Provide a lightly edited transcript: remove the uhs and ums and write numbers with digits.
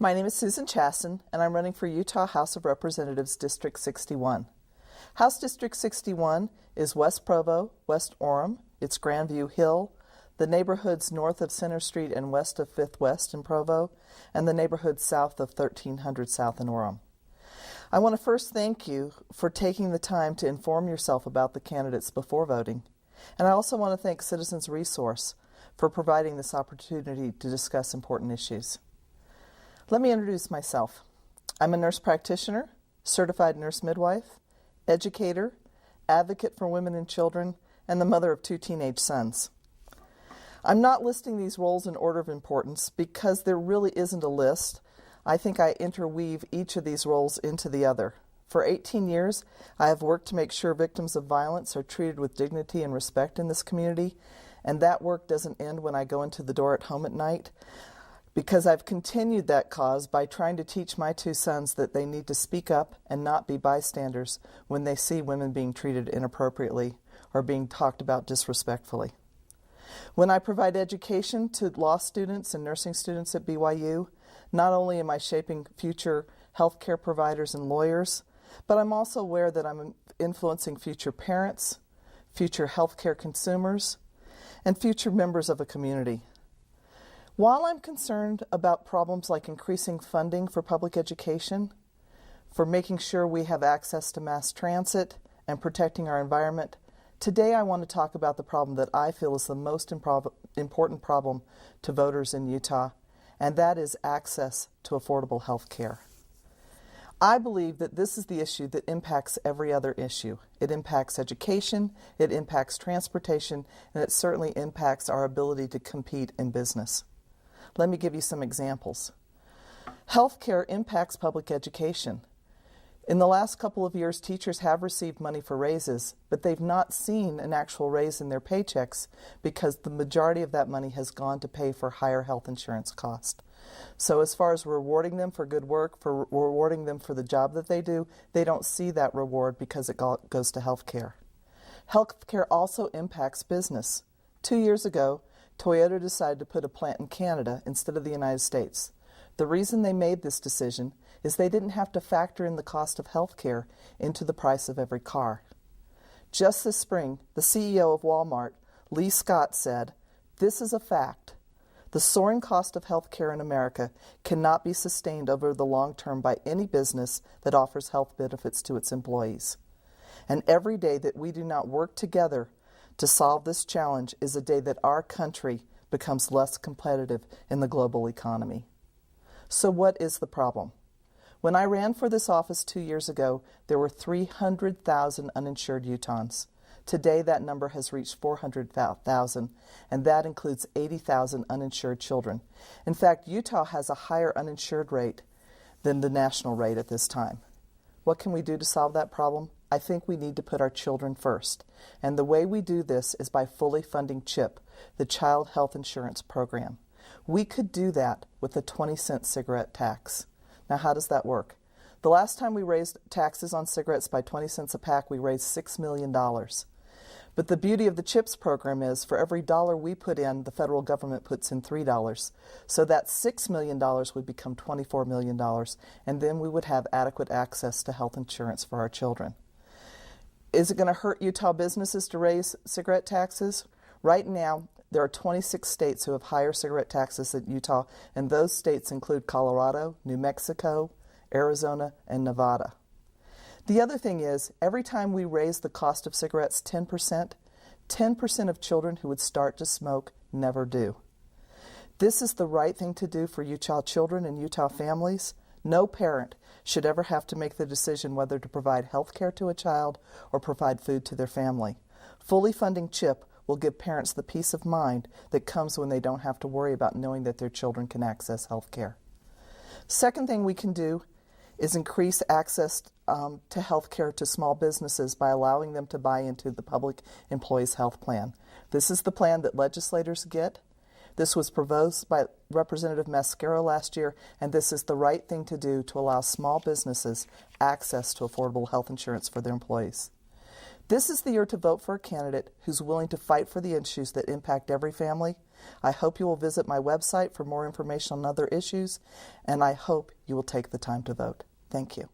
My name is Susan Chasson, and I'm running for Utah House of Representatives District 61. House District 61 is West Provo, West Orem, it's Grandview Hill, the neighborhoods north of Center Street and west of 5th West in Provo, and the neighborhoods south of 1300 South in Orem. I want to first thank you for taking the time to inform yourself about the candidates before voting. And I also want to thank Citizens Resource for providing this opportunity to discuss important issues. Let me introduce myself. I'm a nurse practitioner, certified nurse midwife, educator, advocate for women and children, and the mother of 2 teenage sons. I'm not listing these roles in order of importance because there really isn't a list. I think I interweave each of these roles into the other. For 18 years, I have worked to make sure victims of violence are treated with dignity and respect in this community, and that work doesn't end when I go into the door at home at night, because I've continued that cause by trying to teach my 2 sons that they need to speak up and not be bystanders when they see women being treated inappropriately or being talked about disrespectfully. When I provide education to law students and nursing students at BYU, not only am I shaping future healthcare providers and lawyers, but I'm also aware that I'm influencing future parents, future healthcare consumers, and future members of a community. While I'm concerned about problems like increasing funding for public education, for making sure we have access to mass transit, and protecting our environment, today I want to talk about the problem that I feel is the most important problem to voters in Utah, and that is access to affordable health care. I believe that this is the issue that impacts every other issue. It impacts education, it impacts transportation, and it certainly impacts our ability to compete in business. Let me give you some examples. Healthcare impacts public education. In the last couple of years, teachers have received money for raises, but they've not seen an actual raise in their paychecks because the majority of that money has gone to pay for higher health insurance costs. So as far as rewarding them for good work, for rewarding them for the job that they do, they don't see that reward because it goes to healthcare. Healthcare also impacts business. 2 years ago, Toyota decided to put a plant in Canada instead of the United States. The reason they made this decision is they didn't have to factor in the cost of health care into the price of every car. Just this spring, the CEO of Walmart, Lee Scott, said, "This is a fact. The soaring cost of health care in America cannot be sustained over the long term by any business that offers health benefits to its employees. And every day that we do not work together to solve this challenge is a day that our country becomes less competitive in the global economy." So what is the problem? When I ran for this office 2 years ago, there were 300,000 uninsured Utahns. Today, that number has reached 400,000, and that includes 80,000 uninsured children. In fact, Utah has a higher uninsured rate than the national rate at this time. What can we do to solve that problem? I think we need to put our children first. And the way we do this is by fully funding CHIP, the Child Health Insurance Program. We could do that with a 20-cent cigarette tax. Now, how does that work? The last time we raised taxes on cigarettes by 20 cents a pack, we raised $6 million. But the beauty of the CHIPS program is for every dollar we put in, the federal government puts in $3. So that $6 million would become $24 million, and then we would have adequate access to health insurance for our children. Is it going to hurt Utah businesses to raise cigarette taxes? Right now, there are 26 states who have higher cigarette taxes than Utah, and those states include Colorado, New Mexico, Arizona, and Nevada. The other thing is, every time we raise the cost of cigarettes 10%, 10% of children who would start to smoke never do. This is the right thing to do for Utah children and Utah families. No parent should ever have to make the decision whether to provide health care to a child or provide food to their family. Fully funding CHIP will give parents the peace of mind that comes when they don't have to worry about knowing that their children can access health care. Second thing we can do is increase access to health care to small businesses by allowing them to buy into the Public Employees Health Plan. This is the plan that legislators get. This was proposed by Representative Mascaro last year, and this is the right thing to do to allow small businesses access to affordable health insurance for their employees. This is the year to vote for a candidate who's willing to fight for the issues that impact every family. I hope you will visit my website for more information on other issues, and I hope you will take the time to vote. Thank you.